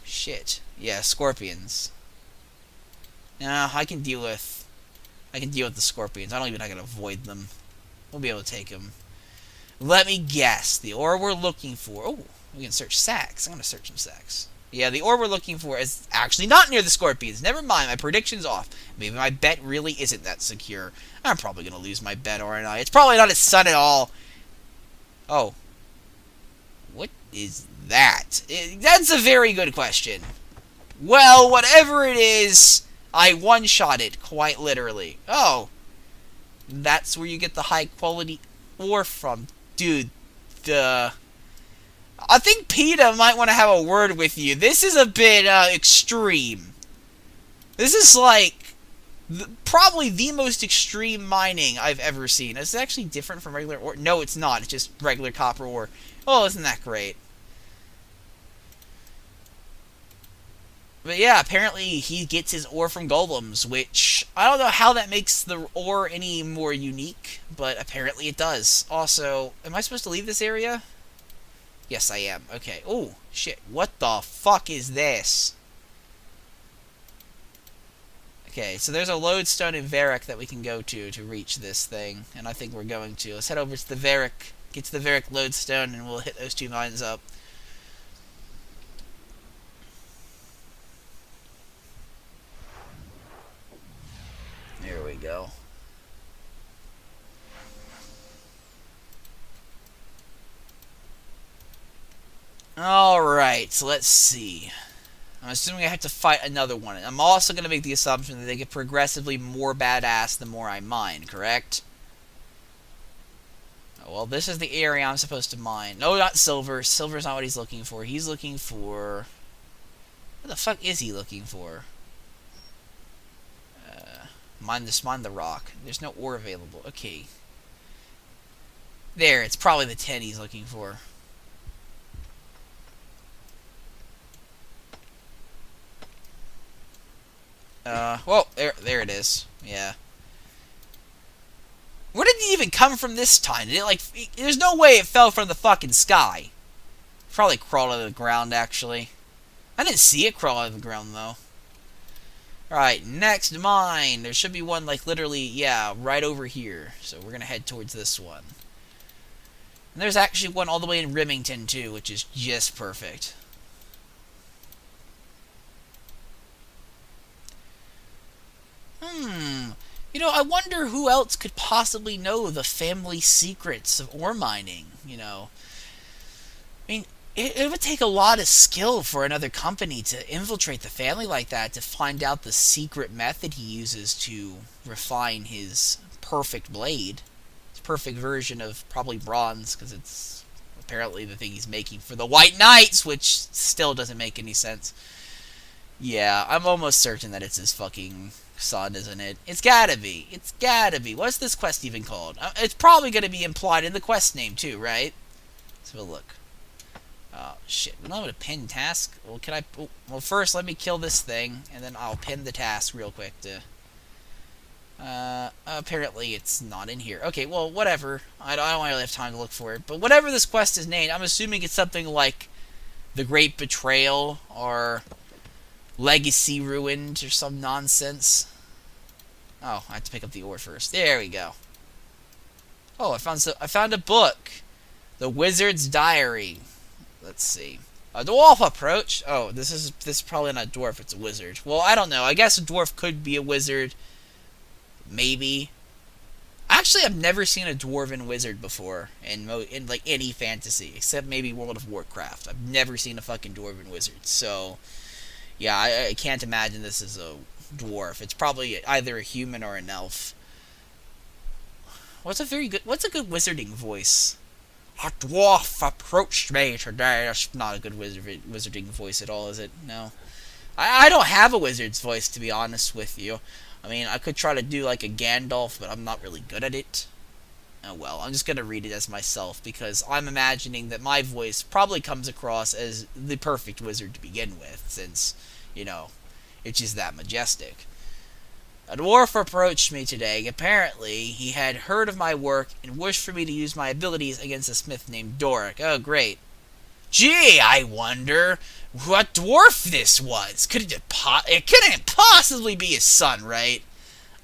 shit. Yeah, scorpions. Nah, I can deal with the scorpions. I don't even have to avoid them. We'll be able to take them. Let me guess. The ore we're looking for... Oh, we can search sacks. I'm going to search some sacks. Yeah, the ore we're looking for is actually not near the scorpions. Never mind, my prediction's off. Maybe my bet really isn't that secure. I'm probably going to lose my bet, aren't I? It's probably not its sun at all. Oh. What is that? That's a very good question. Well, whatever it is, I one-shot it, quite literally. Oh. That's where you get the high-quality ore from. Dude, I think PETA might want to have a word with you. This is a bit extreme. This is like probably the most extreme mining I've ever seen. Is it actually different from regular ore? No, it's not. It's just regular copper ore. Oh, isn't that great? But yeah, apparently he gets his ore from golems, which I don't know how that makes the ore any more unique, but apparently it does. Also, am I supposed to leave this area? Yes, I am. Okay. Oh, shit. What the fuck is this? Okay, so there's a lodestone in Varric that we can go to reach this thing, and I think we're going to. Let's head over to the Varric, get to the Varric lodestone, and we'll hit those two mines up. There we go. Alright, so let's see. I'm assuming I have to fight another one. I'm also going to make the assumption that they get progressively more badass the more I mine, correct? Oh, well, this is the area I'm supposed to mine. No, not silver. Silver's not what he's looking for. He's looking for... What the fuck is he looking for? Mine the rock. There's no ore available. Okay. There, it's probably the 10 he's looking for. Well, there it is. Yeah. Where did it even come from this time? Did it, like... There's no way it fell from the fucking sky. Probably crawled out of the ground, actually. I didn't see it crawl out of the ground, though. Alright, next mine. There should be one, like, literally, yeah, right over here. So we're gonna head towards this one. And there's actually one all the way in Remington, too, which is just perfect. You know, I wonder who else could possibly know the family secrets of ore mining, you know. I mean, it would take a lot of skill for another company to infiltrate the family like that, to find out the secret method he uses to refine his perfect blade. His perfect version of probably bronze, because it's apparently the thing he's making for the White Knights, which still doesn't make any sense. Yeah, I'm almost certain that it's his fucking son, isn't it? It's gotta be. It's gotta be. What's this quest even called? It's probably gonna be implied in the quest name, too, right? Let's have a look. Oh, shit. We don't have a pin task. Well, can I... Oh, well, first, let me kill this thing, and then I'll pin the task real quick to... apparently it's not in here. Okay, well, whatever. I don't really have time to look for it. But whatever this quest is named, I'm assuming it's something like The Great Betrayal, or Legacy Ruined, or some nonsense. Oh, I have to pick up the ore first. There we go. Oh, I found a book. The Wizard's Diary. Let's see. A dwarf approach. Oh, this is probably not a dwarf. It's a wizard. Well, I don't know. I guess a dwarf could be a wizard. Maybe. Actually, I've never seen a dwarven wizard before in like any fantasy, except maybe World of Warcraft. I've never seen a fucking dwarven wizard. So, yeah, I can't imagine this is a dwarf. It's probably either a human or an elf. What's a good wizarding voice? A dwarf approached me today. That's not a good wizarding voice at all, is it? No. I don't have a wizard's voice, to be honest with you. I mean, I could try to do like a Gandalf, but I'm not really good at it. Oh well, I'm just going to read it as myself, because I'm imagining that my voice probably comes across as the perfect wizard to begin with, since, you know, it's just that majestic. A dwarf approached me today. Apparently, he had heard of my work and wished for me to use my abilities against a smith named Doric. Oh, great. Gee, I wonder what dwarf this was. It couldn't possibly be his son, right?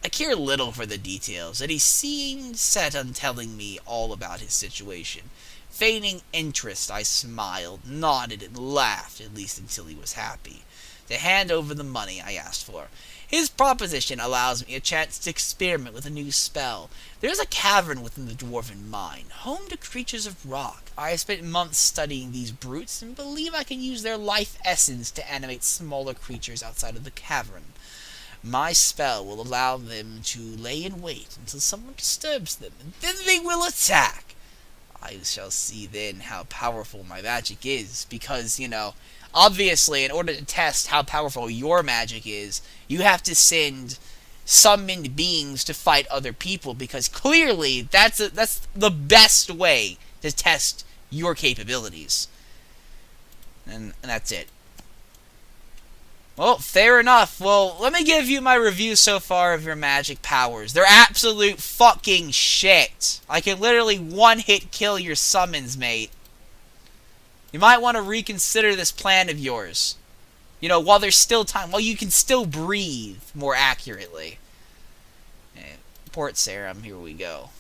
I care little for the details, and he seemed set on telling me all about his situation. Feigning interest, I smiled, nodded, and laughed, at least until he was happy to hand over the money I asked for. His proposition allows me a chance to experiment with a new spell. There is a cavern within the dwarven mine, home to creatures of rock. I have spent months studying these brutes and believe I can use their life essence to animate smaller creatures outside of the cavern. My spell will allow them to lay in wait until someone disturbs them, and then they will attack. I shall see then how powerful my magic is, because, obviously, in order to test how powerful your magic is, you have to send summoned beings to fight other people, because clearly that's the best way to test your capabilities. And that's it. Well, fair enough. Well, let me give you my review so far of your magic powers. They're absolute fucking shit. I can literally one-hit kill your summons, mate. You might want to reconsider this plan of yours. While there's still time, while you can still breathe more accurately. Port Sarum, here we go.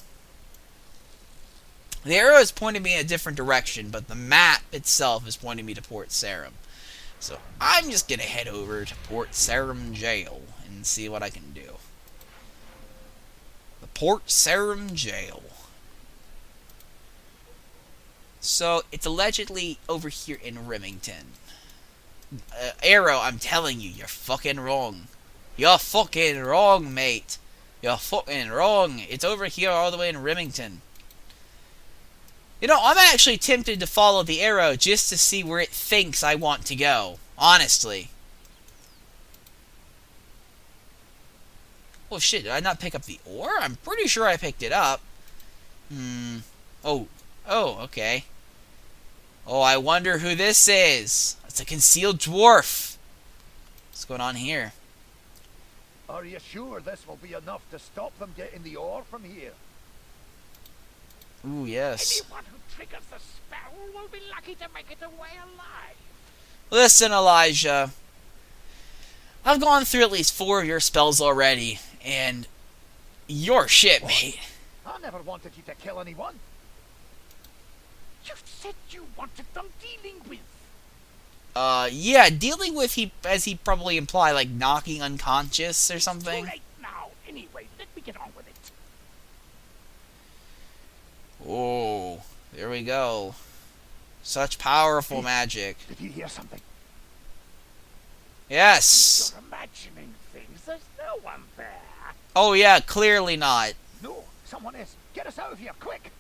The arrow is pointing me in a different direction, but the map itself is pointing me to Port Sarum. So I'm just going to head over to Port Sarum Jail and see what I can do. The Port Sarum Jail. So it's allegedly over here in Remington. Arrow, I'm telling you, you're fucking wrong. You're fucking wrong, mate. You're fucking wrong. It's over here all the way in Remington. I'm actually tempted to follow the arrow just to see where it thinks I want to go. Honestly. Oh shit, did I not pick up the ore? I'm pretty sure I picked it up. Oh, okay. Oh, I wonder who this is. It's a concealed dwarf. What's going on here? Are you sure this will be enough to stop them getting the ore from here? Ooh, yes. Anyone who triggers the spell will be lucky to make it away alive. Listen, Elijah. I've gone through at least 4 of your spells already, and you're shit, mate. I never wanted you to kill anyone. You said you wanted them dealing with. Yeah, dealing with, as he probably implied, like knocking unconscious or something. Too late now. Anyway, let me get on with it. Oh, there we go. Such powerful magic. Did you hear something? Yes. You're imagining things. There's no one there. Oh yeah, clearly not. No, someone is. Get us out of here, quick!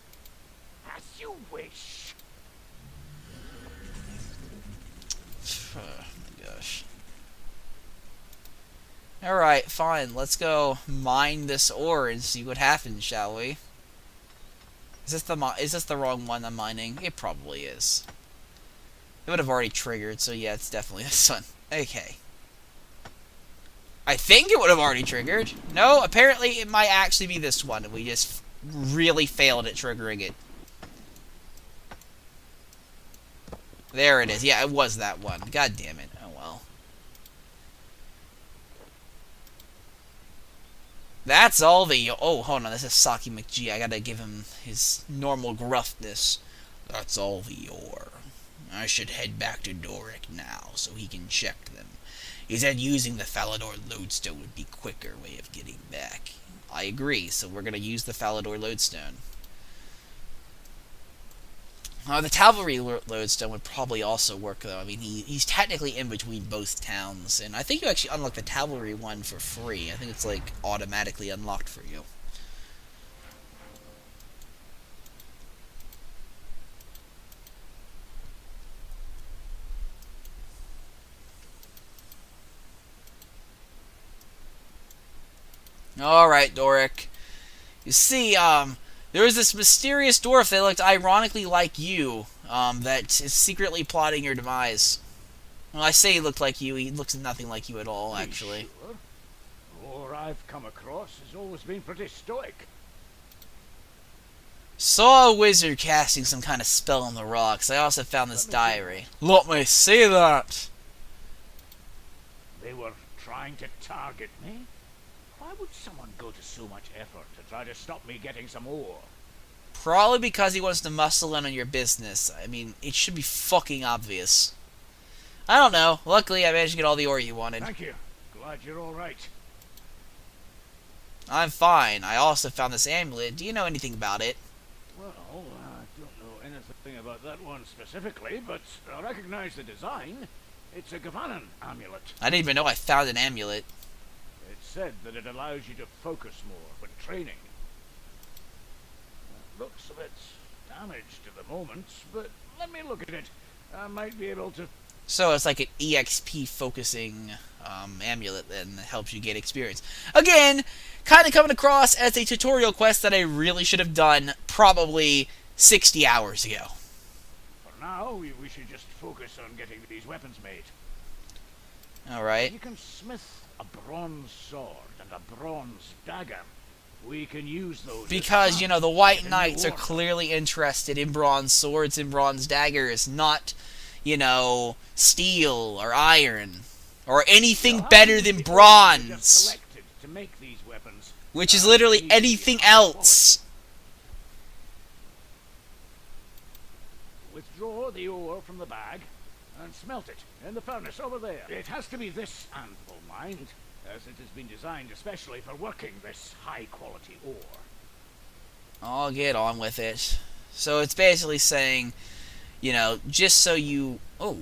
As you wish. Oh my gosh. Alright, fine. Let's go mine this ore and see what happens, shall we? Is this the wrong one I'm mining? It probably is. It would have already triggered, so yeah, it's definitely this one. Okay. I think it would have already triggered. No, apparently it might actually be this one, and we just really failed at triggering it. There it is. Yeah, it was that one. God damn it. Oh well. That's all the... Oh, hold on. This is Saki McGee. I gotta give him his normal gruffness. That's all the ore. I should head back to Doric now, so he can check them. He said using the Falador Lodestone would be a quicker way of getting back. I agree, so we're gonna use the Falador Lodestone. The Cavalry Lodestone would probably also work, though. I mean, he's technically in between both towns, and I think you actually unlock the Cavalry one for free. I think it's, like, automatically unlocked for you. Alright, Doric. You see, there was this mysterious dwarf that looked ironically like you, that is secretly plotting your demise. Well, I say he looked like you, he looks nothing like you at all, actually. Sure? Or I've come across has always been pretty stoic. Saw a wizard casting some kind of spell on the rocks. I also found this diary. Let me see that. They were trying to target me? Why would someone go to so much effort to try to stop me getting some ore? Probably because he wants to muscle in on your business. I mean, it should be fucking obvious. I don't know. Luckily, I managed to get all the ore you wanted. Thank you. Glad you're all right. I'm fine. I also found this amulet. Do you know anything about it? Well, I don't know anything about that one specifically, but I recognize the design. It's a Gavanan amulet. I didn't even know I found an amulet. It's said that it allows you to focus more when training. Looks a bit damaged at the moment, but let me look at it. I might be able to... So it's like an EXP focusing amulet that helps you get experience. Again, kind of coming across as a tutorial quest that I really should have done probably 60 hours ago. For now, we should just focus on getting these weapons made. Alright. You can smith a bronze sword and a bronze dagger. We can use those. Because, you know, the White Knights are clearly interested in bronze swords and bronze daggers, not, you know, steel or iron or anything better than bronze, To make these weapons, which is literally anything else. Withdraw the ore from the bag and smelt it in the furnace over there. It has to be this anvil, mind, as it has been designed especially for working this high-quality ore. I'll get on with it. So it's basically saying, you know, just so you... Oh.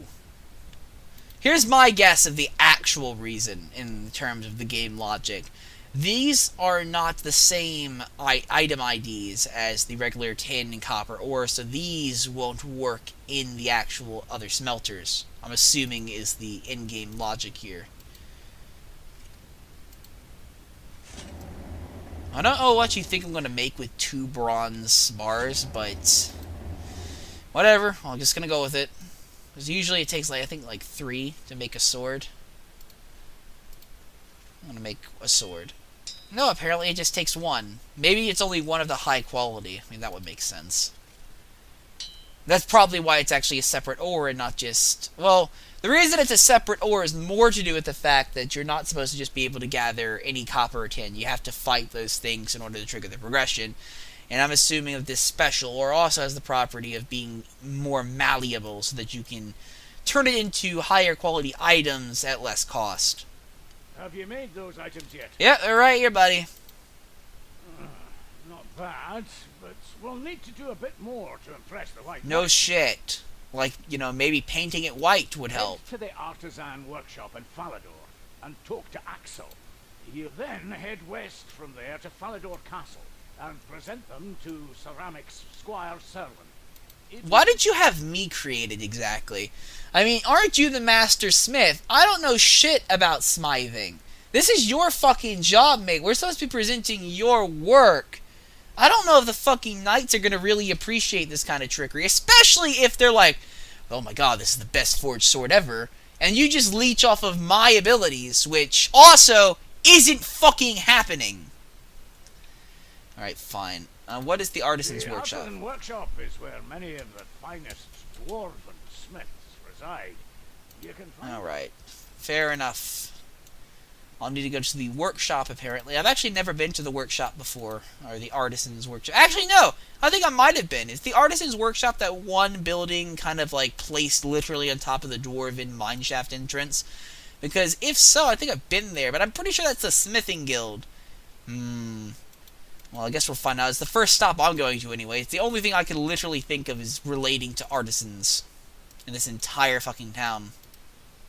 Here's my guess of the actual reason in terms of the game logic. These are not the same item IDs as the regular tin and copper ore, so these won't work in the actual other smelters. I'm assuming is the in-game logic here. I don't know what you think I'm going to make with 2 bronze bars, but whatever. I'm just going to go with it. Because usually it takes, like, I think, like 3 to make a sword. I'm going to make a sword. No, apparently it just takes 1. Maybe it's only one of the high quality. I mean, that would make sense. That's probably why it's actually a separate ore and not just... Well, the reason it's a separate ore is more to do with the fact that you're not supposed to just be able to gather any copper or tin. You have to fight those things in order to trigger the progression. And I'm assuming that this special ore also has the property of being more malleable so that you can turn it into higher quality items at less cost. Have you made those items yet? Yeah, they're right here, buddy. Not bad, but we'll need to do a bit more to impress the White No Knights. shit. Like, you know, maybe painting it white would help. Head to the artisan workshop in Falador and talk to Axel. You then head west from there to Falador Castle and present them to Ceramics Squire Servan. Why did you have me created exactly? I mean, aren't you the master smith? I don't know shit about smithing. This is your fucking job, mate. We're supposed to be presenting your work. I don't know if the fucking knights are going to really appreciate this kind of trickery, especially if they're like, oh my god, this is the best forged sword ever, and you just leech off of my abilities, which also isn't fucking happening. Alright, fine. What is the Artisan's Workshop? The Artisan Workshop is where many of the finest dwarven smiths reside. You can find... Alright. Fair enough. I'll need to go to the workshop, apparently. I've actually never been to the workshop before. Or the Artisan's Workshop. Actually, no! I think I might have been. Is the Artisan's Workshop that one building kind of, like, placed literally on top of the Dwarven mineshaft entrance? Because if so, I think I've been there. But I'm pretty sure that's the Smithing Guild. Well, I guess we'll find out. It's the first stop I'm going to anyway. It's the only thing I can literally think of is relating to artisans in this entire fucking town.